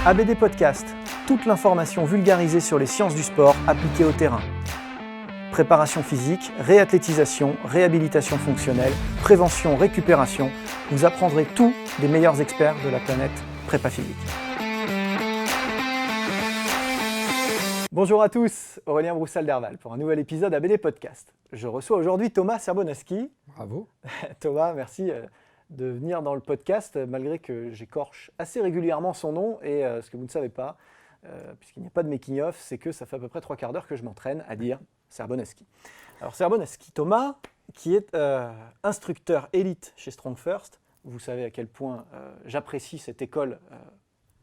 ABD Podcast, toute l'information vulgarisée sur les sciences du sport appliquées au terrain. Préparation physique, réathlétisation, réhabilitation fonctionnelle, prévention, récupération, vous apprendrez tout des meilleurs experts de la planète prépa physique. Bonjour à tous, Aurélien Broussal-Derval pour un nouvel épisode ABD Podcast. Je reçois aujourd'hui Thomas Serbonaski. Bravo. Thomas, merci de venir dans le podcast, malgré que j'écorche assez régulièrement son nom. Et ce que vous ne savez pas, puisqu'il n'y a pas de making-of, c'est que ça fait à peu près 3/4 d'heure que je m'entraîne à dire Serbonaski. Alors Serbonaski, Thomas, qui est instructeur élite chez Strong First. Vous savez à quel point j'apprécie cette école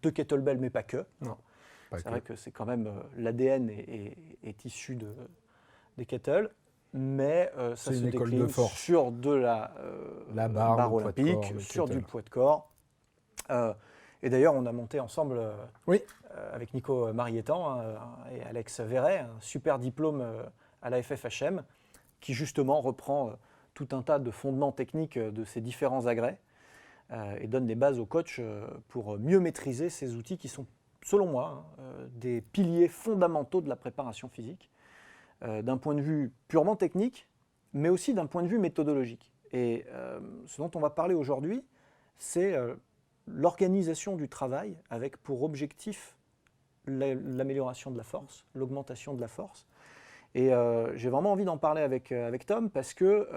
de kettlebell, mais pas que. Non, c'est vrai que c'est quand même l'ADN est issu des kettles. Mais ça se décline sur de la barre olympique, corps, sur du poids de corps. Et d'ailleurs, on a monté ensemble, avec Nico Marietan et Alex Verret, un super diplôme à la FFHM, qui justement reprend tout un tas de fondements techniques de ces différents agrès et donne des bases aux coachs pour mieux maîtriser ces outils qui sont, selon moi, des piliers fondamentaux de la préparation physique. D'un point de vue purement technique, mais aussi d'un point de vue méthodologique. Et ce dont on va parler aujourd'hui, c'est l'organisation du travail avec pour objectif l'amélioration de la force, l'augmentation de la force. Et j'ai vraiment envie d'en parler avec Tom parce que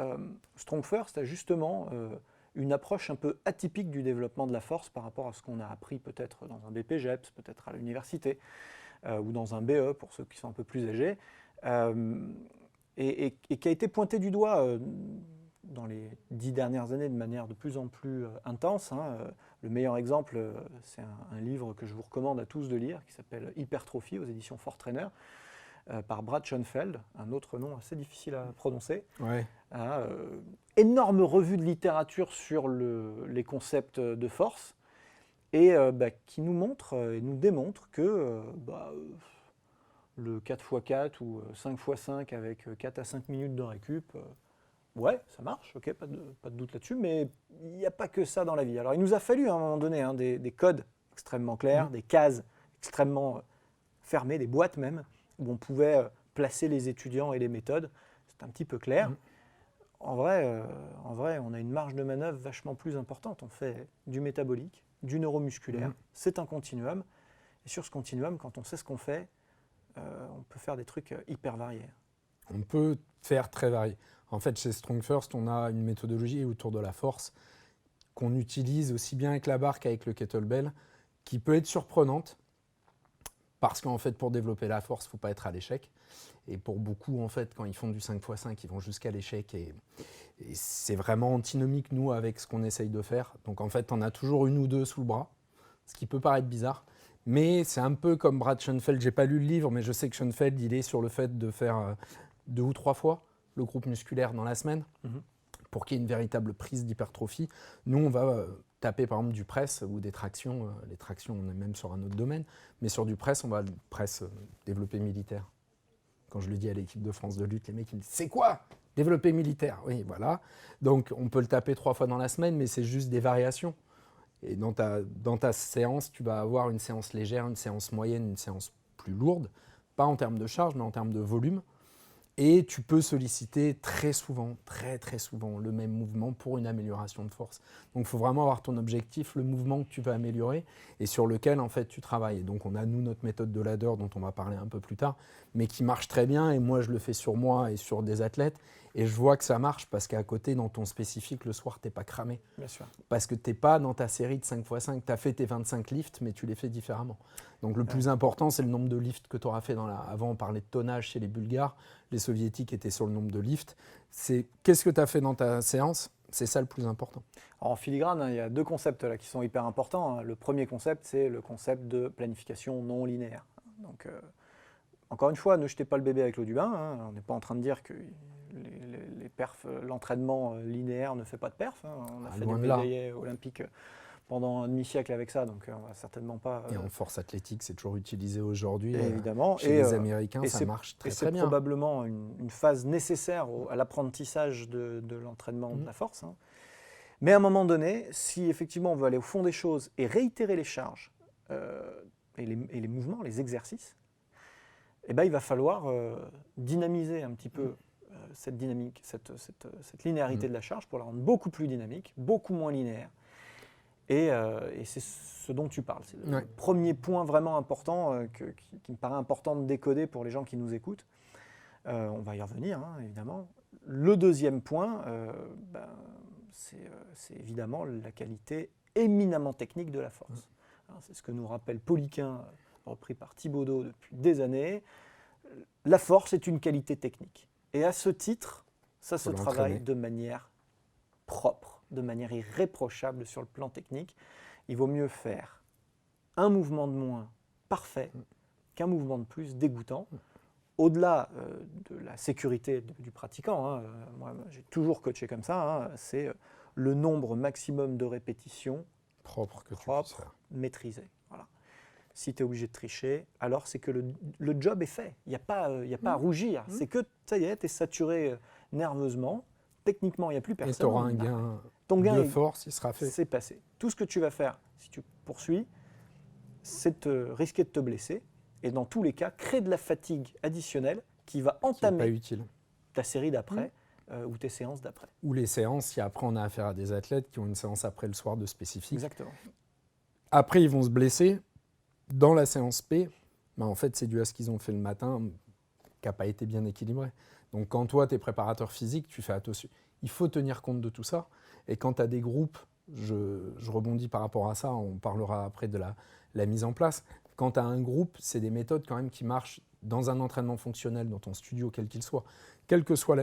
Strong First a justement une approche un peu atypique du développement de la force par rapport à ce qu'on a appris peut-être dans un BPGEPS, peut-être à l'université, ou dans un BE pour ceux qui sont un peu plus âgés. Et qui a été pointé du doigt dans les 10 dernières années de manière de plus en plus intense. Le meilleur exemple, c'est un livre que je vous recommande à tous de lire, qui s'appelle Hypertrophie aux éditions Fort Trainer, par Brad Schoenfeld, un autre nom assez difficile à prononcer. Ouais. Énorme revue de littérature sur les concepts de force, et qui nous montre et nous démontre que le 4x4 ou 5x5 avec 4 à 5 minutes de récup, ouais, ça marche, ok, pas de doute là-dessus, mais il n'y a pas que ça dans la vie. Alors il nous a fallu à un moment donné des codes extrêmement clairs, des cases extrêmement fermées, des boîtes même, où on pouvait placer les étudiants et les méthodes. C'est un petit peu clair. En vrai, on a une marge de manœuvre vachement plus importante. On fait du métabolique, du neuromusculaire, c'est un continuum. Et sur ce continuum, quand on sait ce qu'on fait, on peut faire des trucs hyper variés. On peut faire très varié. En fait, chez Strong First, on a une méthodologie autour de la force qu'on utilise aussi bien avec la barre qu'avec le kettlebell, qui peut être surprenante parce qu'en fait, pour développer la force, il ne faut pas être à l'échec. Et pour beaucoup, en fait, quand ils font du 5x5, ils vont jusqu'à l'échec. Et c'est vraiment antinomique, nous, avec ce qu'on essaye de faire. Donc, en fait, on a toujours une ou deux sous le bras, ce qui peut paraître bizarre. Mais c'est un peu comme Brad Schoenfeld, j'ai pas lu le livre, mais je sais que Schoenfeld, il est sur le fait de faire 2 ou 3 fois le groupe musculaire dans la semaine pour qu'il y ait une véritable prise d'hypertrophie. Nous, on va taper par exemple du press ou des tractions. Les tractions, on est même sur un autre domaine, mais sur du press, on va le press développé militaire. Quand je le dis à l'équipe de France de lutte, les mecs ils me disent « C'est quoi développé militaire ?» Oui, voilà. Donc, on peut le taper 3 fois dans la semaine, mais c'est juste des variations. Et dans ta séance, tu vas avoir une séance légère, une séance moyenne, une séance plus lourde, pas en termes de charge, mais en termes de volume. Et tu peux solliciter très souvent, très très souvent, le même mouvement pour une amélioration de force. Donc il faut vraiment avoir ton objectif, le mouvement que tu veux améliorer et sur lequel en fait tu travailles. Et donc on a nous notre méthode de ladder dont on va parler un peu plus tard, mais qui marche très bien et moi je le fais sur moi et sur des athlètes. Et je vois que ça marche parce qu'à côté, dans ton spécifique, le soir, tu n'es pas cramé. Bien sûr. Parce que tu n'es pas dans ta série de 5x5. Tu as fait tes 25 lifts, mais tu les fais différemment. Donc le plus important, c'est le nombre de lifts que tu auras fait. Avant, on parlait de tonnage chez les Bulgares. Les Soviétiques étaient sur le nombre de lifts. C'est qu'est-ce que tu as fait dans ta séance ? C'est ça le plus important. Alors, en filigrane, il y a 2 concepts là, qui sont hyper importants. Le premier concept, c'est le concept de planification non linéaire. Donc, encore une fois, ne jetez pas le bébé avec l'eau du bain. On n'est pas en train de dire que les perfs, l'entraînement linéaire ne fait pas de perfs. On a fait des médaillés olympiques pendant un demi-siècle avec ça, donc on va certainement pas... Et en force athlétique, c'est toujours utilisé aujourd'hui. Évidemment. Chez les Américains, ça marche très très bien. C'est probablement une phase nécessaire à l'apprentissage de l'entraînement de la force. Mais à un moment donné, si effectivement on veut aller au fond des choses et réitérer les charges et les mouvements, les exercices, eh ben, il va falloir dynamiser un petit peu cette dynamique, cette linéarité de la charge pour la rendre beaucoup plus dynamique, beaucoup moins linéaire. Et c'est ce dont tu parles. C'est le premier point vraiment important qui me paraît important de décoder pour les gens qui nous écoutent. On va y revenir, hein, évidemment. Le deuxième point, c'est évidemment la qualité éminemment technique de la force. Alors, c'est ce que nous rappelle Poliquin, repris par Thibaudeau depuis des années. La force est une qualité technique. Et à ce titre, ça se travaille de manière propre, de manière irréprochable sur le plan technique. Il vaut mieux faire un mouvement de moins parfait qu'un mouvement de plus dégoûtant. Au-delà de la sécurité du pratiquant, hein, moi j'ai toujours coaché comme ça, hein, c'est le nombre maximum de répétitions propres, maîtrisées. Voilà. Si tu es obligé de tricher, alors c'est que le job est fait. Il n'y a pas à rougir. C'est que ça y est, tu es saturé nerveusement. Techniquement, il n'y a plus personne. Et tu auras un gain de force, il sera fait. C'est passé. Tout ce que tu vas faire, si tu poursuis, c'est risquer de te blesser. Et dans tous les cas, créer de la fatigue additionnelle qui va entamer ta série d'après ou tes séances d'après. Ou les séances, si après on a affaire à des athlètes qui ont une séance après le soir de spécifique. Exactement. Après, ils vont se blesser. Dans la séance P, en fait, c'est dû à ce qu'ils ont fait le matin qui n'a pas été bien équilibré. Donc quand toi, tu es préparateur physique, tu fais attention. Il faut tenir compte de tout ça. Et quand tu as des groupes, je rebondis par rapport à ça, on parlera après de la mise en place. Quand tu as un groupe, c'est des méthodes quand même qui marchent dans un entraînement fonctionnel, dans ton studio, quel qu'il soit. Quelles que soient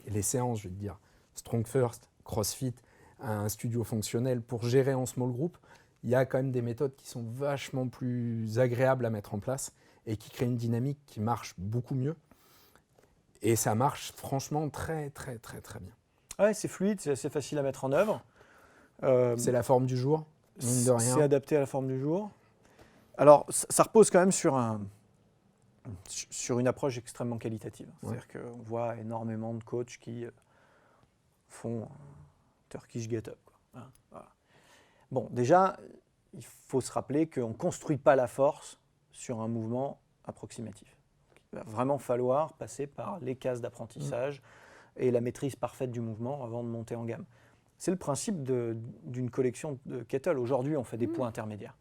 les séances, je vais te dire, Strong First, CrossFit, un studio fonctionnel, pour gérer en small group, il y a quand même des méthodes qui sont vachement plus agréables à mettre en place et qui créent une dynamique qui marche beaucoup mieux. Et ça marche franchement très, très, très, très bien. Ouais, c'est fluide, c'est assez facile à mettre en œuvre. C'est la forme du jour, mine de rien. C'est adapté à la forme du jour. Alors, ça repose quand même sur une approche extrêmement qualitative. C'est-à-dire qu'on voit énormément de coachs qui font Turkish get-up. Voilà. Bon, déjà, il faut se rappeler qu'on ne construit pas la force sur un mouvement approximatif. Il va vraiment falloir passer par les cases d'apprentissage et la maîtrise parfaite du mouvement avant de monter en gamme. C'est le principe d'une collection de kettle. Aujourd'hui, on fait des poids intermédiaires.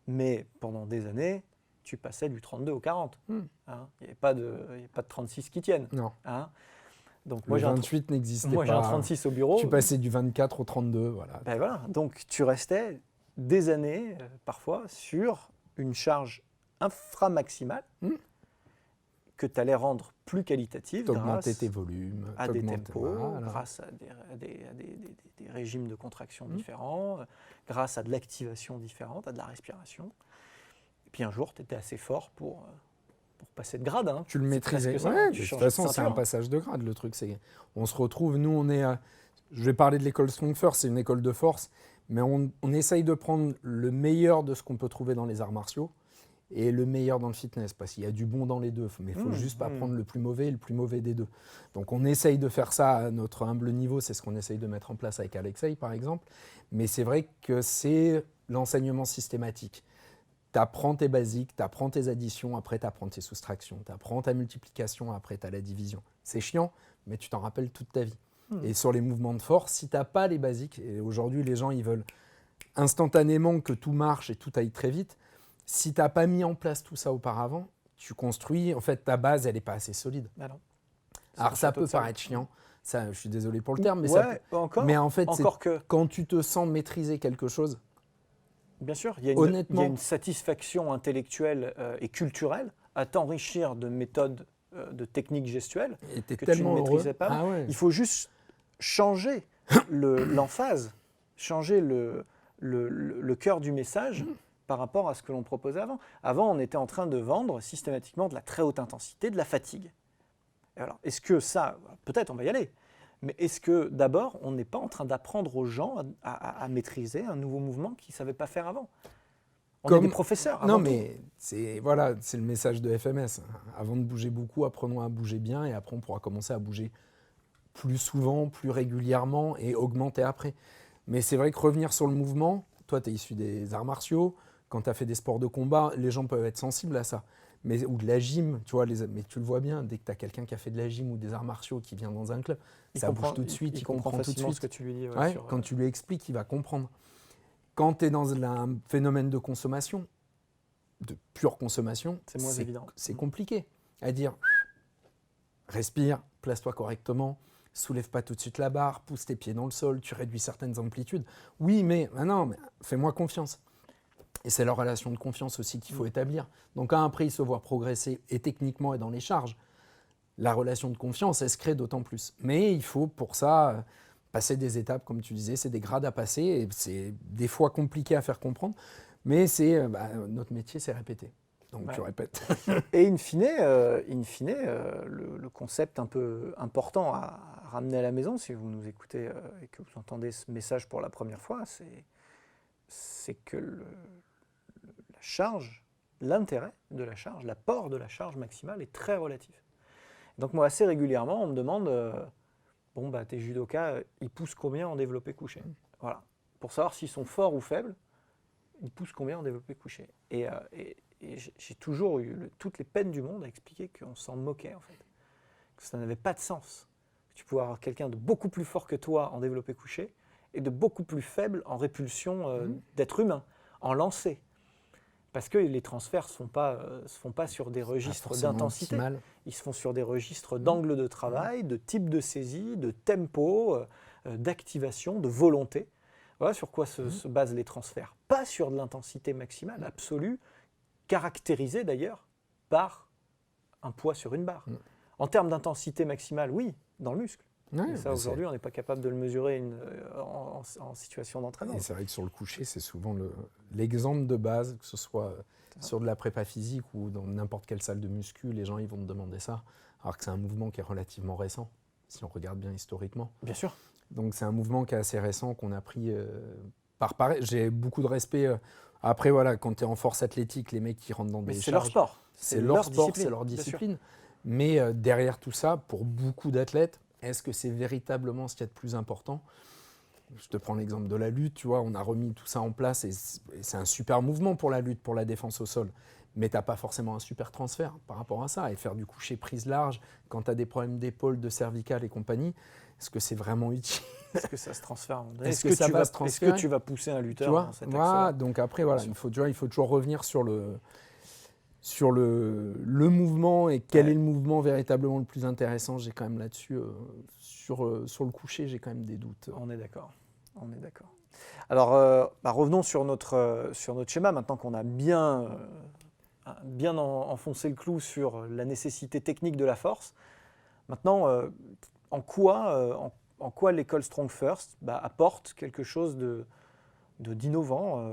Mais pendant des années, tu passais du 32 au 40. Il n'y avait pas de 36 qui tiennent. Non. Donc, le 28 n'existait pas. Moi, j'ai un 36 au bureau. Tu passais du 24 au 32. Voilà. Ben voilà. Donc, tu restais des années, parfois, sur une charge inframaximale que tu allais rendre plus qualitative grâce tes volumes, à des tempos, grâce à des régimes de contraction différents, grâce à de l'activation différente, à de la respiration. Et puis un jour, tu étais assez fort pour passer de grade. Hein. Tu le maîtrisais. De toute façon, c'est un passage de grade. Le truc, c'est on se retrouve, nous, on est je vais parler de l'école Strong First, c'est une école de force, mais on essaye de prendre le meilleur de ce qu'on peut trouver dans les arts martiaux et le meilleur dans le fitness, parce qu'il y a du bon dans les deux, mais il ne faut juste pas prendre le plus mauvais et le plus mauvais des deux. Donc on essaye de faire ça à notre humble niveau, c'est ce qu'on essaye de mettre en place avec Alexei par exemple, mais c'est vrai que c'est l'enseignement systématique. Tu apprends tes basiques, tu apprends tes additions, après tu apprends tes soustractions, tu apprends ta multiplication, après tu as la division. C'est chiant, mais tu t'en rappelles toute ta vie. Et sur les mouvements de force, si tu n'as pas les basiques, et aujourd'hui les gens ils veulent instantanément que tout marche et tout aille très vite, si tu n'as pas mis en place tout ça auparavant, tu construis, en fait ta base elle n'est pas assez solide. Ah non. Alors ça peut paraître chiant, ça, je suis désolé pour le terme, mais en fait quand tu te sens maîtriser quelque chose, bien sûr, il y a une satisfaction intellectuelle et culturelle à t'enrichir de méthodes, de techniques gestuelles que tu ne maîtrisais pas. Ah ouais. Il faut juste changer l'emphase, changer le cœur du message par rapport à ce que l'on proposait avant. Avant, on était en train de vendre systématiquement de la très haute intensité, de la fatigue. Et alors, est-ce que ça, peut-être on va y aller, mais est-ce que d'abord, on n'est pas en train d'apprendre aux gens à maîtriser un nouveau mouvement qu'ils ne savaient pas faire avant ? On est des professeurs. Non, mais c'est le message de FMS. Avant de bouger beaucoup, apprenons à bouger bien et après on pourra commencer à bouger plus souvent, plus régulièrement et augmenter après. Mais c'est vrai que revenir sur le mouvement, toi tu es issu des arts martiaux, quand tu as fait des sports de combat, les gens peuvent être sensibles à ça. Ou de la gym, tu vois, mais tu le vois bien, dès que tu as quelqu'un qui a fait de la gym ou des arts martiaux qui vient dans un club, ça bouge tout de suite, il comprend tout de suite. Ce que tu lui dis. Quand tu lui expliques, il va comprendre. Quand tu es dans un phénomène de consommation, de pure consommation, c'est moins évident. C'est compliqué à dire. Respire, place-toi correctement, soulève pas tout de suite la barre, pousse tes pieds dans le sol, tu réduis certaines amplitudes. Oui, mais fais-moi confiance. Et c'est la relation de confiance aussi qu'il faut établir. Donc, après, il se voit progresser et techniquement et dans les charges. La relation de confiance, elle se crée d'autant plus. Mais il faut pour ça passer des étapes, comme tu disais, c'est des grades à passer. Et c'est des fois compliqué à faire comprendre. Mais notre métier, c'est répéter. Donc, tu répètes. Et in fine, le concept un peu important à ramener à la maison, si vous nous écoutez et que vous entendez ce message pour la première fois, c'est que la charge, l'intérêt de la charge, l'apport de la charge maximale est très relatif. Donc moi, assez régulièrement, on me demande, tes judokas, ils poussent combien en développé couché? Voilà. Pour savoir s'ils sont forts ou faibles, ils poussent combien en développé couché. Et j'ai toujours eu toutes les peines du monde à expliquer qu'on s'en moquait, en fait. Que ça n'avait pas de sens. Tu pouvais avoir quelqu'un de beaucoup plus fort que toi en développé couché et de beaucoup plus faible en répulsion d'être humain, en lancer. Parce que les transferts ne se font pas sur des registres d'intensité. Ils se font sur des registres d'angle de travail, de type de saisie, de tempo, d'activation, de volonté. Voilà sur quoi se basent les transferts. Pas sur de l'intensité maximale absolue, caractérisée d'ailleurs par un poids sur une barre. En termes d'intensité maximale, oui, dans le muscle. Mais ça, aujourd'hui, on n'est pas capable de le mesurer en situation d'entraînement. Et c'est vrai que sur le coucher, c'est souvent l'exemple de base, que ce soit sur de la prépa physique ou dans n'importe quelle salle de muscu, les gens ils vont te demander ça, alors que c'est un mouvement qui est relativement récent, si on regarde bien historiquement. Bien sûr. Donc c'est un mouvement qui est assez récent, qu'on a pris par pareil. J'ai beaucoup de respect. Après, voilà, quand tu es en force athlétique, les mecs qui rentrent dans des charges... c'est leur sport. C'est leur sport, c'est leur discipline. Mais derrière tout ça, pour beaucoup d'athlètes, est-ce que c'est véritablement ce qu'il y a de plus important? Je te prends l'exemple de la lutte, tu vois, on a remis tout ça en place et c'est un super mouvement pour la lutte, pour la défense au sol. Mais tu n'as pas forcément un super transfert par rapport à ça. Et faire du coucher prise large, quand tu as des problèmes d'épaule, de cervicale et compagnie, est-ce que c'est vraiment utile? Est-ce que ça se transfère? Est-ce que tu vas pousser un lutteur dans cet axe-là? Donc après, voilà, il faut toujours revenir sur le mouvement et quel est le mouvement véritablement le plus intéressant. J'ai quand même là-dessus, sur le coucher, j'ai quand même des doutes. On est d'accord. Alors, revenons sur notre schéma, maintenant qu'on a bien enfoncé le clou sur la nécessité technique de la force. Maintenant, en quoi l'école Strong First apporte quelque chose d'innovant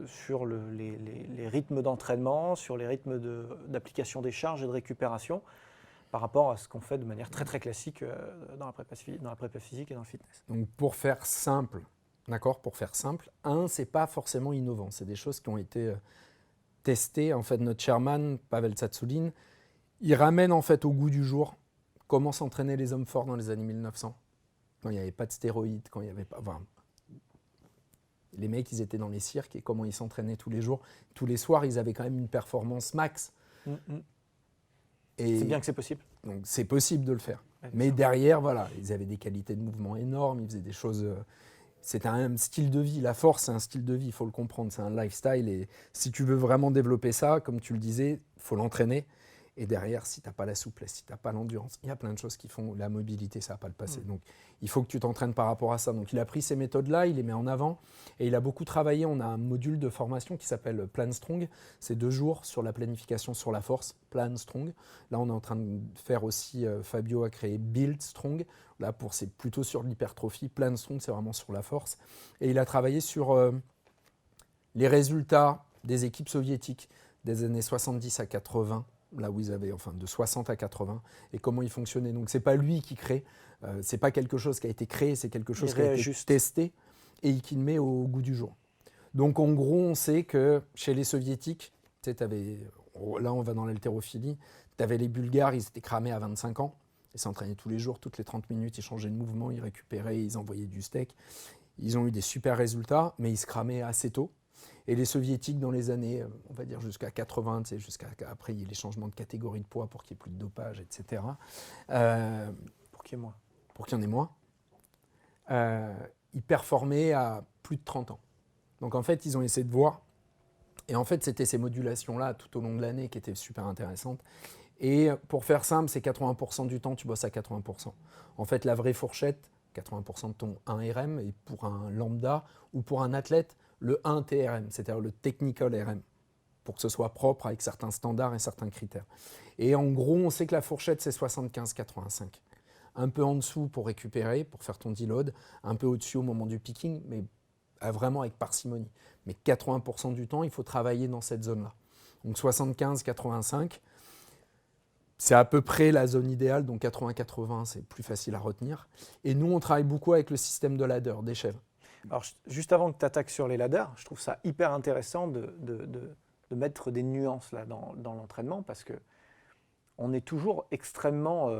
sur les rythmes d'entraînement, sur les rythmes d'application des charges et de récupération par rapport à ce qu'on fait de manière très très classique dans la prépa physique et dans le fitness. Donc pour faire simple, c'est pas forcément innovant, c'est des choses qui ont été testées. En fait, notre chairman, Pavel Tsatsouline, il ramène en fait au goût du jour comment s'entraînaient les hommes forts dans les années 1900, quand il n'y avait pas de stéroïdes, quand il n'y avait pas... les mecs, ils étaient dans les cirques et comment ils s'entraînaient tous les jours. Tous les soirs, ils avaient quand même une performance max. Et c'est bien que c'est possible. Donc, c'est possible de le faire. Mais derrière, voilà, ils avaient des qualités de mouvement énormes, ils faisaient des choses... c'est un style de vie. La force, c'est un style de vie, il faut le comprendre. C'est un lifestyle. Et si tu veux vraiment développer ça, comme tu le disais, il faut l'entraîner. Et derrière, si tu n'as pas la souplesse, si tu n'as pas l'endurance, il y a plein de choses qui font la mobilité, ça ne va pas le passer. Donc, il faut que tu t'entraînes par rapport à ça. Donc, il a pris ces méthodes-là, il les met en avant et il a beaucoup travaillé. On a un module de formation qui s'appelle Plan Strong. C'est 2 jours sur la planification sur la force, Plan Strong. Là, on est en train de faire aussi, Fabio a créé Build Strong. Là, c'est plutôt sur l'hypertrophie. Plan Strong, c'est vraiment sur la force. Et il a travaillé sur les résultats des équipes soviétiques des années 70 à 80. Là où ils avaient, de 60 à 80, et comment ils fonctionnaient. Donc, ce n'est pas lui qui crée, ce n'est pas quelque chose qui a été créé, c'est quelque chose qui a été testé et qui le met au goût du jour. Donc, en gros, on sait que chez les Soviétiques, là, on va dans l'haltérophilie, tu avais les Bulgares, ils étaient cramés à 25 ans, ils s'entraînaient tous les jours, toutes les 30 minutes, ils changeaient de mouvement, ils récupéraient, ils envoyaient du steak. Ils ont eu des super résultats, mais ils se cramaient assez tôt. Et les soviétiques, dans les années, on va dire jusqu'à 80, après il y a les changements de catégorie de poids pour qu'il n'y ait plus de dopage, etc. Pour qu'il y ait moins. Pour qu'il y en ait moins. Ils performaient à plus de 30 ans. Donc en fait, ils ont essayé de voir. Et en fait, c'était ces modulations-là tout au long de l'année qui étaient super intéressantes. Et pour faire simple, c'est 80% du temps, tu bosses à 80%. En fait, la vraie fourchette, 80% de ton 1 RM, et pour un lambda ou pour un athlète, le 1 TRM, c'est-à-dire le technical RM, pour que ce soit propre avec certains standards et certains critères. Et en gros, on sait que la fourchette, c'est 75-85. Un peu en dessous pour récupérer, pour faire ton deload, un peu au-dessus au moment du picking, mais vraiment avec parcimonie. Mais 80% du temps, il faut travailler dans cette zone-là. Donc 75-85, c'est à peu près la zone idéale, donc 80-80, c'est plus facile à retenir. Et nous, on travaille beaucoup avec le système de ladder, d'échelle. Alors, juste avant que tu attaques sur les ladders, je trouve ça hyper intéressant de mettre des nuances là, dans l'entraînement, parce qu'on est toujours extrêmement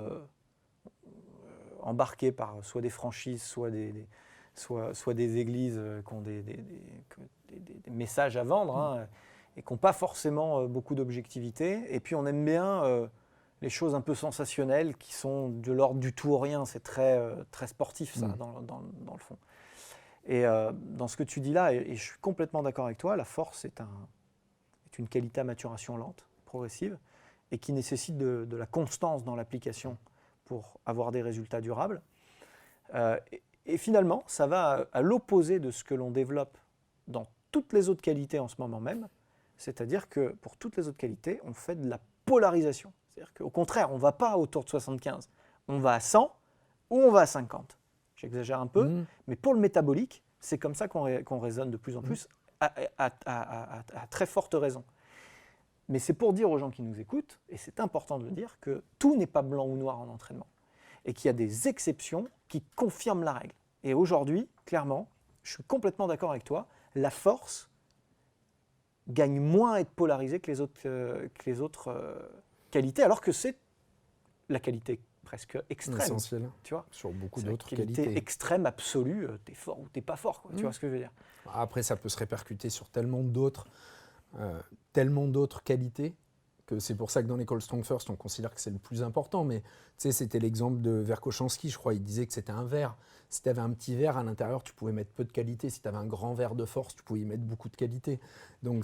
embarqué par soit des franchises, soit des églises qui ont des messages à vendre, hein, et qui n'ont pas forcément beaucoup d'objectivité. Et puis on aime bien les choses un peu sensationnelles qui sont de l'ordre du tout ou rien. C'est très sportif, ça, dans le fond. Et dans ce que tu dis là, et je suis complètement d'accord avec toi, la force est une qualité à maturation lente, progressive, et qui nécessite de la constance dans l'application pour avoir des résultats durables. Et finalement, ça va à l'opposé de ce que l'on développe dans toutes les autres qualités en ce moment même, c'est-à-dire que pour toutes les autres qualités, on fait de la polarisation. C'est-à-dire qu'au contraire, on ne va pas autour de 75, on va à 100 ou on va à 50. J'exagère un peu, mais pour le métabolique, c'est comme ça qu'on raisonne de plus en plus, à très forte raison. Mais c'est pour dire aux gens qui nous écoutent, et c'est important de le dire, que tout n'est pas blanc ou noir en entraînement, et qu'il y a des exceptions qui confirment la règle. Et aujourd'hui, clairement, je suis complètement d'accord avec toi, la force gagne moins à être polarisée que les autres qualités, alors que c'est la qualité presque extrême. Essentiel, tu vois, sur beaucoup d'autres qualités. Qualité extrême, absolue, t'es fort ou t'es pas fort, quoi. Tu vois ce que je veux dire. Après, ça peut se répercuter sur tellement d'autres qualités, que c'est pour ça que dans l'école Strong First, on considère que c'est le plus important. Mais tu sais, c'était l'exemple de Verkhoshansky, je crois, il disait que c'était un verre. Si tu avais un petit verre à l'intérieur, tu pouvais mettre peu de qualité. Si tu avais un grand verre de force, tu pouvais y mettre beaucoup de qualité. Donc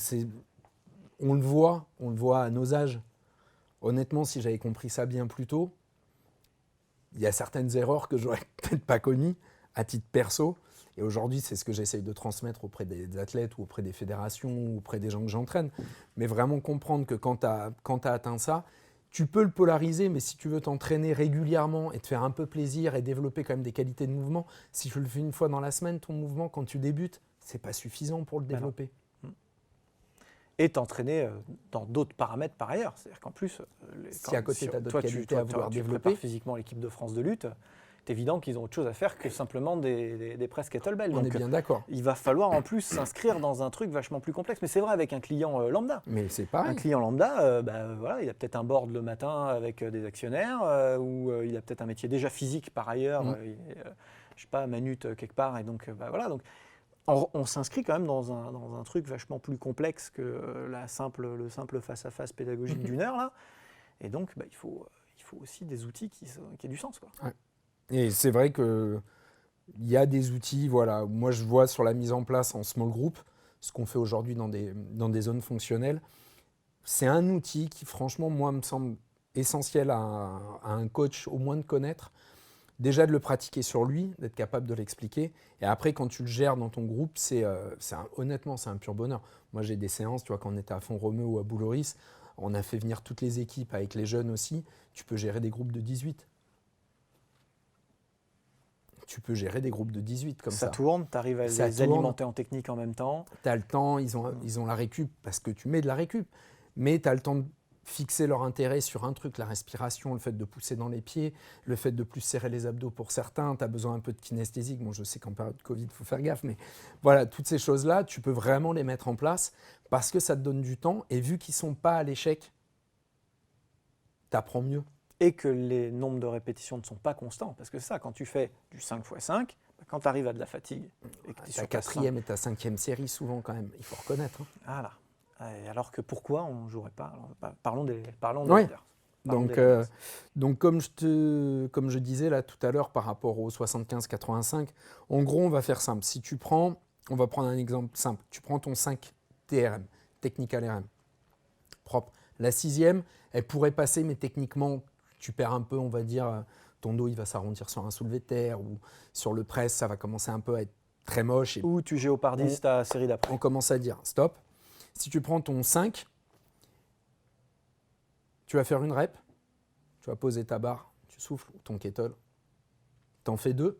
on le voit à nos âges. Honnêtement, si j'avais compris ça bien plus tôt, il y a certaines erreurs que j'aurais peut-être pas commises à titre perso. Et aujourd'hui, c'est ce que j'essaye de transmettre auprès des athlètes ou auprès des fédérations ou auprès des gens que j'entraîne. Mais vraiment comprendre que quand tu as atteint ça, tu peux le polariser, mais si tu veux t'entraîner régulièrement et te faire un peu plaisir et développer quand même des qualités de mouvement, si tu le fais une fois dans la semaine, ton mouvement, quand tu débutes, c'est pas suffisant pour le développer. Et t'entraîner dans d'autres paramètres par ailleurs. C'est-à-dire qu'en plus, si à côté tu as d'autres qualités à vouloir développer, tu prépares physiquement l'équipe de France de lutte, c'est évident qu'ils ont autre chose à faire que simplement des presses kettlebell. On est bien d'accord. Il va falloir en plus s'inscrire dans un truc vachement plus complexe. Mais c'est vrai avec un client lambda. Mais c'est pareil. Un client lambda, voilà, il a peut-être un board le matin avec des actionnaires, ou il a peut-être un métier déjà physique par ailleurs. Je ne sais pas, manute quelque part. Et donc, voilà. Donc, on s'inscrit quand même dans un truc vachement plus complexe que le simple face-à-face pédagogique d'une heure, là. Et donc, il faut aussi des outils qui aient du sens, quoi. Ouais. Et c'est vrai qu'il y a des outils, voilà. Moi je vois sur la mise en place en small group, ce qu'on fait aujourd'hui dans des zones fonctionnelles, c'est un outil qui franchement, moi, me semble essentiel à un coach au moins de connaître. Déjà de le pratiquer sur lui, d'être capable de l'expliquer. Et après, quand tu le gères dans ton groupe, honnêtement, c'est un pur bonheur. Moi, j'ai des séances, tu vois, quand on était à Font-Romeu ou à Bouloris, on a fait venir toutes les équipes avec les jeunes aussi. Tu peux gérer des groupes de 18. Tu peux gérer des groupes de 18 comme ça. Ça tourne, tu arrives à les alimenter en technique en même temps. Tu as le temps, ils ont la récup parce que tu mets de la récup. Mais tu as le temps de fixer leur intérêt sur un truc, la respiration, le fait de pousser dans les pieds, le fait de plus serrer les abdos pour certains. Tu as besoin un peu de kinesthésique. Bon, je sais qu'en période de Covid, il faut faire gaffe. Mais voilà, toutes ces choses-là, tu peux vraiment les mettre en place parce que ça te donne du temps. Et vu qu'ils ne sont pas à l'échec, tu apprends mieux. Et que les nombres de répétitions ne sont pas constants. Parce que ça, quand tu fais du 5x5, Quand tu arrives à de la fatigue et que tu es sur ta 4e et ta 5e série souvent quand même, il faut reconnaître. Voilà. Et alors que pourquoi on ne jouerait pas? Alors, parlons des oui. leaders. Donc comme je disais là tout à l'heure par rapport au 75-85, en gros on va faire simple. On va prendre un exemple simple. Tu prends ton 5 TRM, Technical RM, propre. La 6e, elle pourrait passer, mais techniquement, tu perds un peu, on va dire, ton dos il va s'arrondir sur un soulevé de terre ou sur le press, ça va commencer un peu à être très moche. Ou tu géopardises ta série d'après. On commence à dire stop. Si tu prends ton 5, tu vas faire une rep, tu vas poser ta barre, tu souffles, ton kettle, tu en fais 2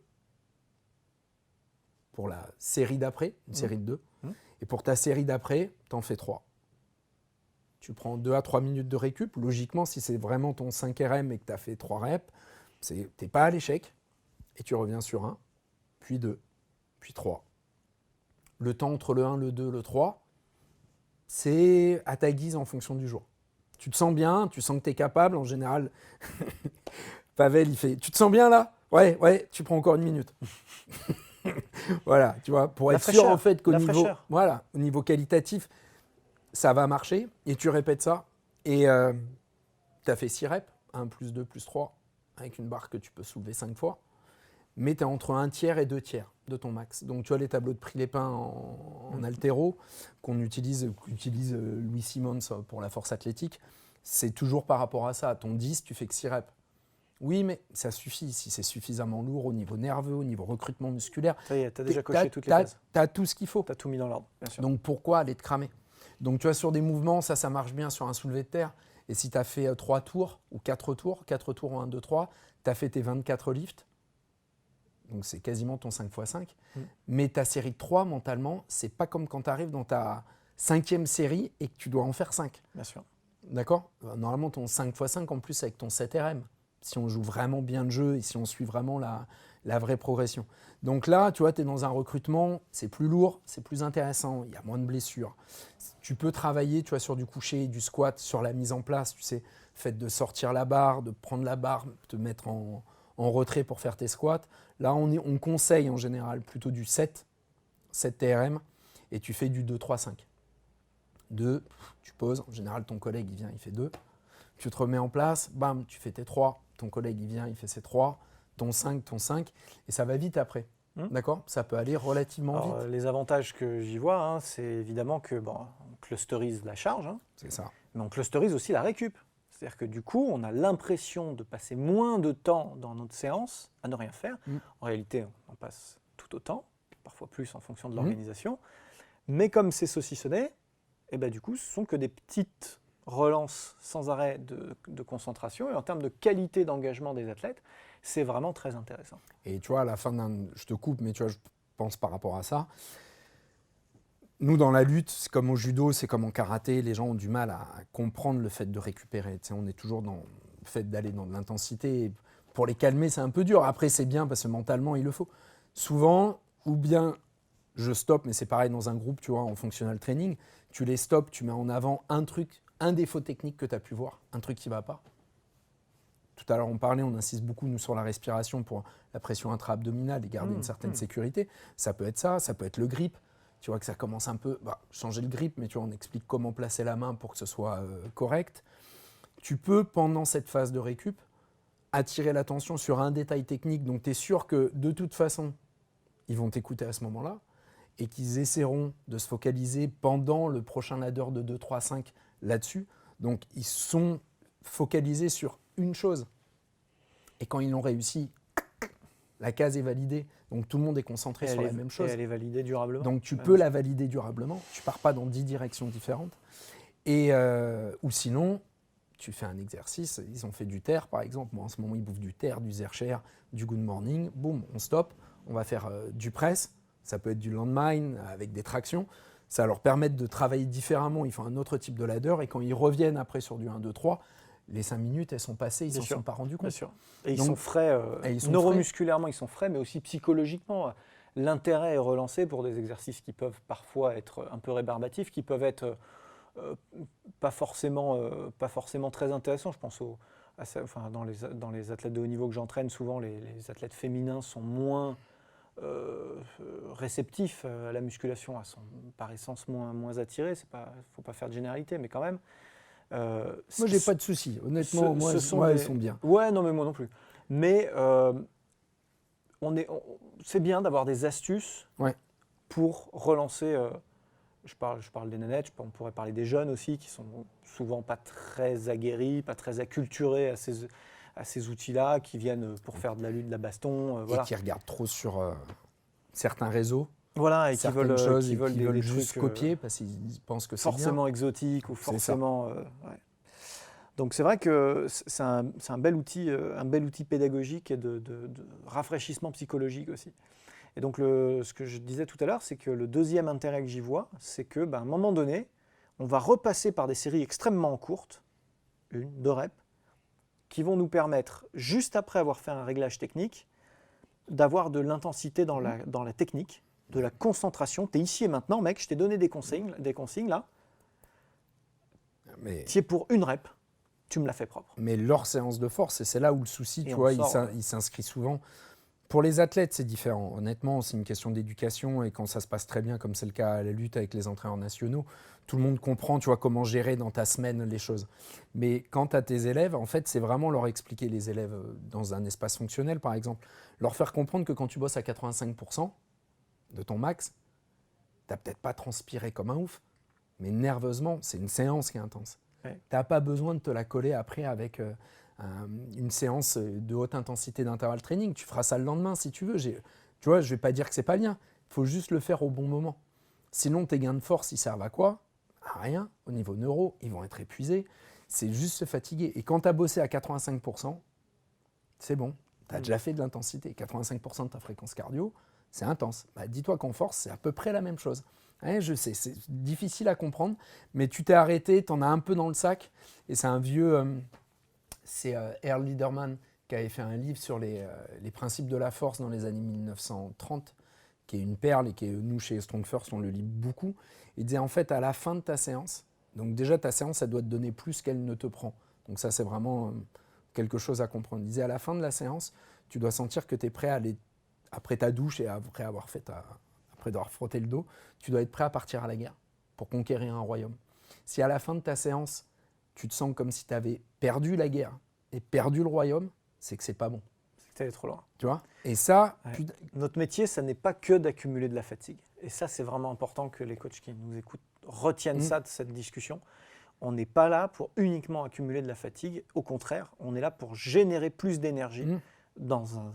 pour la série d'après, une série de 2. Et pour ta série d'après, tu en fais 3. Tu prends 2 à 3 minutes de récup. Logiquement, si c'est vraiment ton 5 RM et que tu as fait 3 reps, tu n'es pas à l'échec. Et tu reviens sur 1, puis 2, puis 3. Le temps entre le 1, le 2, le 3, c'est à ta guise en fonction du jour. Tu te sens bien, tu sens que tu es capable. En général, Pavel, il fait « Tu te sens bien là ? Ouais, tu prends encore 1 minute. » Voilà, tu vois, pour être sûr en fait qu'au niveau qualitatif, ça va marcher. Et tu répètes ça. Et tu as fait 6 reps, 1 plus 2 plus 3, avec une barre que tu peux soulever 5 fois. Mais tu es entre 1 tiers et 2 tiers de ton max. Donc tu as les tableaux de Prilepin en haltéro qu'utilise Louis Simmons pour la force athlétique. C'est toujours par rapport à ça. À ton 10, tu fais que 6 reps. Oui, mais ça suffit si c'est suffisamment lourd au niveau nerveux, au niveau recrutement musculaire. Ça y est, tu as déjà coché toutes les cases. Tu as tout ce qu'il faut. Tu as tout mis dans l'ordre, bien sûr. Donc pourquoi aller te cramer? Donc tu vois, sur des mouvements, ça marche bien sur un soulevé de terre. Et si tu as fait 3 tours ou 4 tours en 1, 2, 3, tu as fait tes 24 lifts. Donc c'est quasiment ton 5x5. Mais ta série de 3, mentalement, c'est pas comme quand tu arrives dans ta 5e série et que tu dois en faire 5. Bien sûr. D'accord? Normalement, ton 5x5, en plus, avec ton 7 RM. Si on joue vraiment bien le jeu et si on suit vraiment la vraie progression. Donc là, tu vois, tu es dans un recrutement, c'est plus lourd, c'est plus intéressant, il y a moins de blessures. Tu peux travailler, tu vois, sur du coucher, du squat, sur la mise en place, tu sais, fait de sortir la barre, de prendre la barre, te mettre en retrait pour faire tes squats. Là, on conseille en général plutôt du 7 TRM, et tu fais du 2-3-5. 2, tu poses, en général ton collègue il vient, il fait 2. Tu te remets en place, bam, tu fais tes 3, ton collègue il vient, il fait ses 3, ton 5, et ça va vite après. D'accord ? Ça peut aller relativement vite. Les avantages que j'y vois, c'est évidemment que on clusterise la charge. C'est ça. Mais on clusterise aussi la récup. C'est-à-dire que du coup, on a l'impression de passer moins de temps dans notre séance à ne rien faire. En réalité, on en passe tout autant, parfois plus en fonction de l'organisation. Mais comme c'est saucissonné, du coup, ce sont que des petites relances sans arrêt de concentration. Et en termes de qualité d'engagement des athlètes, c'est vraiment très intéressant. Et tu vois, à la fin je te coupe, mais tu vois, je pense par rapport à ça. Nous, dans la lutte, c'est comme au judo, c'est comme en karaté, les gens ont du mal à comprendre le fait de récupérer. Tu sais, on est toujours dans le fait d'aller dans de l'intensité. Pour les calmer, c'est un peu dur. Après, c'est bien parce que mentalement, il le faut. Souvent, ou bien je stoppe, mais c'est pareil dans un groupe, tu vois, en functional training, tu les stops, tu mets en avant un défaut technique que tu as pu voir, un truc qui ne va pas. Tout à l'heure, on parlait, on insiste beaucoup, nous, sur la respiration pour la pression intra-abdominale et garder une certaine sécurité. Ça peut être ça peut être le grip. Tu vois que ça commence un peu, changer le grip, mais tu vois, on explique comment placer la main pour que ce soit correct. Tu peux, pendant cette phase de récup, attirer l'attention sur un détail technique. Donc, tu es sûr que, de toute façon, ils vont t'écouter à ce moment-là et qu'ils essaieront de se focaliser pendant le prochain ladder de 2, 3, 5 là-dessus. Donc, ils sont focalisés sur une chose. Et quand ils l'ont réussi, la case est validée. Donc, tout le monde est concentré sur la même chose. Et elle est validée durablement. Donc, tu peux la valider durablement. Tu ne pars pas dans 10 directions différentes. Et, ou sinon, tu fais un exercice. Ils ont fait du terre, par exemple. Moi, en ce moment, ils bouffent du terre, du zercher, du good morning. Boum, on stoppe. On va faire du press. Ça peut être du landmine avec des tractions. Ça va leur permettre de travailler différemment. Ils font un autre type de ladder. Et quand ils reviennent après sur du 1, 2, 3, les 5 minutes, elles sont passées, ils ne s'en sont pas rendus compte. Bien sûr. Et ils sont frais, neuromusculairement, ils sont frais, mais aussi psychologiquement. L'intérêt est relancé pour des exercices qui peuvent parfois être un peu rébarbatifs, qui peuvent être pas forcément très intéressants. Je pense dans les athlètes de haut niveau que j'entraîne, souvent les athlètes féminins sont moins réceptifs à la musculation, elles sont par essence moins attirées. Il ne faut pas faire de généralité, mais quand même. Moi, j'ai pas de soucis. Honnêtement, moi, elles sont bien. Ouais, non, mais moi non plus. Mais c'est bien d'avoir des astuces pour relancer. Je parle des nénettes, on pourrait parler des jeunes aussi, qui sont souvent pas très aguerris, pas très acculturés à ces outils-là, qui viennent pour faire de la lutte, de la baston. Et qui regardent trop sur certains réseaux. Voilà, et qui veulent juste trucs, copier parce qu'ils pensent que c'est forcément exotiques ou forcément. Donc c'est vrai que c'est un bel outil pédagogique et de rafraîchissement psychologique aussi. Et donc ce que je disais tout à l'heure, c'est que le deuxième intérêt que j'y vois, c'est que à un moment donné, on va repasser par des séries extrêmement courtes, 1-2 reps, qui vont nous permettre, juste après avoir fait un réglage technique, d'avoir de l'intensité dans la technique, de la concentration. Tu es ici et maintenant, mec, je t'ai donné des consignes là. Tu es pour 1 rep, tu me l'as fait propre. Mais leur séance de force, et c'est là où le souci, tu vois, il s'inscrit souvent. Pour les athlètes, c'est différent. Honnêtement, c'est une question d'éducation et quand ça se passe très bien, comme c'est le cas à la lutte avec les entraîneurs nationaux, tout le monde comprend, tu vois, comment gérer dans ta semaine les choses. Mais quand tu as tes élèves, en fait, c'est vraiment leur expliquer, les élèves dans un espace fonctionnel, par exemple, leur faire comprendre que quand tu bosses à 85% de ton max, tu n'as peut-être pas transpiré comme un ouf, mais nerveusement, c'est une séance qui est intense. Tu n'as pas besoin de te la coller après avec une séance de haute intensité d'intervalle training. Tu feras ça le lendemain si tu veux. Tu vois, je ne vais pas dire que ce n'est pas bien. Il faut juste le faire au bon moment. Sinon, tes gains de force, ils servent à quoi ? À rien. Au niveau neuro, ils vont être épuisés. C'est juste se fatiguer. Et quand tu as bossé à 85%, c'est bon. Tu as déjà fait de l'intensité. 85% de ta fréquence cardio, c'est intense. Dis-toi qu'en force, c'est à peu près la même chose. Je sais, c'est difficile à comprendre, mais tu t'es arrêté, tu en as un peu dans le sac. Et c'est un vieux... c'est Earl Liederman qui avait fait un livre sur les principes de la force dans les années 1930, qui est une perle et qui est, nous, chez Strong First, on le lit beaucoup. Il disait en fait, à la fin de ta séance, donc déjà ta séance, elle doit te donner plus qu'elle ne te prend. Donc ça, c'est vraiment quelque chose à comprendre. Il disait à la fin de la séance, tu dois sentir que tu es prêt à aller, après ta douche et après avoir frotté le dos, tu dois être prêt à partir à la guerre pour conquérir un royaume. Si à la fin de ta séance, tu te sens comme si tu avais perdu la guerre et perdu le royaume, c'est que c'est pas bon. C'est que tu allé trop loin. Tu vois ? Et ça... Notre métier, ça n'est pas que d'accumuler de la fatigue. Et ça, c'est vraiment important que les coachs qui nous écoutent retiennent ça de cette discussion. On n'est pas là pour uniquement accumuler de la fatigue. Au contraire, on est là pour générer plus d'énergie dans un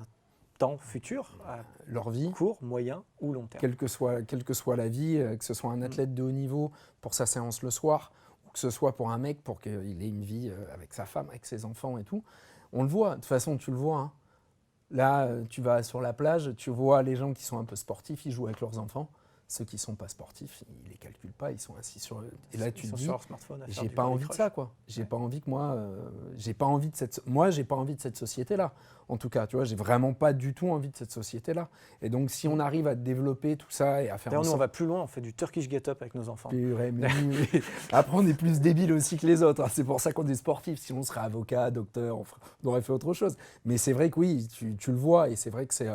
temps futur, à leur vie, court, moyen ou long terme. Quelle que soit la vie, que ce soit un athlète de haut niveau pour sa séance le soir, que ce soit pour un mec, pour qu'il ait une vie avec sa femme, avec ses enfants et tout. On le voit, de toute façon, tu le vois. Hein. Là, tu vas sur la plage, tu vois les gens qui sont un peu sportifs, ils jouent avec leurs enfants. Ceux qui ne sont pas sportifs, ils ne les calculent pas, ils sont assis sur eux. Et là, tu te dis, j'ai pas envie de ça, quoi. J'ai pas envie que j'ai pas envie de cette société-là. En tout cas, tu vois, j'ai vraiment pas du tout envie de cette société-là. Et donc, si on arrive à développer tout ça et à faire. D'ailleurs, nous, on va plus loin, on fait du Turkish get-up avec nos enfants. Après, on est plus débiles aussi que les autres. Hein. C'est pour ça qu'on est sportifs. Sinon, on serait avocat, docteur, on aurait fait autre chose. Mais c'est vrai que oui, tu le vois, et c'est vrai que c'est.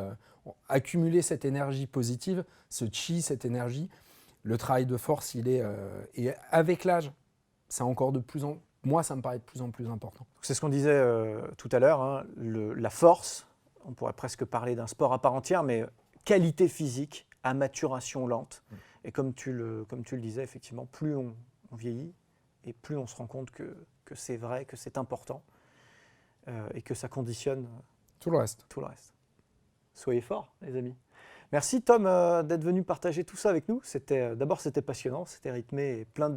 Accumuler cette énergie positive, ce chi, cette énergie, le travail de force, il est et avec l'âge, c'est encore moi, ça me paraît de plus en plus important. C'est ce qu'on disait tout à l'heure, hein, la force, on pourrait presque parler d'un sport à part entière, mais qualité physique à maturation lente. Et comme tu le disais, effectivement, plus on vieillit et plus on se rend compte que c'est vrai, que c'est important et que ça conditionne tout le reste. Soyez forts, les amis. Merci Tom d'être venu partager tout ça avec nous. D'abord, c'était passionnant, c'était rythmé et plein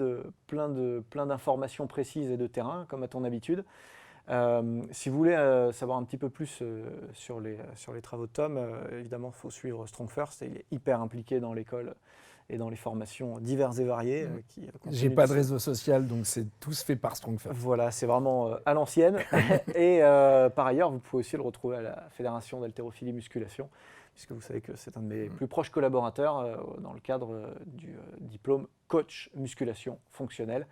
d'informations précises et de terrain, comme à ton habitude. Si vous voulez savoir un petit peu plus sur les travaux de Tom, évidemment, il faut suivre Strong First. Il est hyper impliqué dans l'école et dans les formations diverses et variées. J'ai pas de réseau social, donc tout se fait par Strong First. Voilà, c'est vraiment à l'ancienne. Et par ailleurs, vous pouvez aussi le retrouver à la Fédération d'haltérophilie musculation, puisque vous savez que c'est un de mes plus proches collaborateurs dans le cadre du diplôme coach musculation fonctionnelle.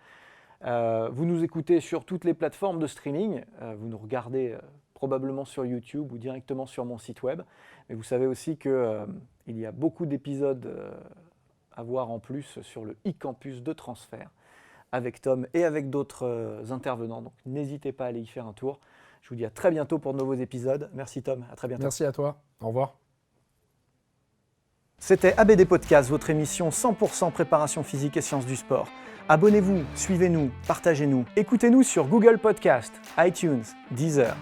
Vous nous écoutez sur toutes les plateformes de streaming, vous nous regardez probablement sur YouTube ou directement sur mon site web. Mais vous savez aussi qu'il y a beaucoup d'épisodes à voir en plus sur le e-campus de transfert avec Tom et avec d'autres intervenants. Donc n'hésitez pas à aller y faire un tour. Je vous dis à très bientôt pour de nouveaux épisodes. Merci Tom, à très bientôt. Merci à toi, au revoir. C'était ABD Podcast, votre émission 100% préparation physique et sciences du sport. Abonnez-vous, suivez-nous, partagez-nous. Écoutez-nous sur Google Podcast, iTunes, Deezer,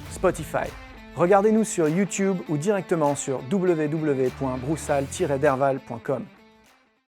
Spotify. Regardez-nous sur YouTube ou directement sur www.broussal-derval.com.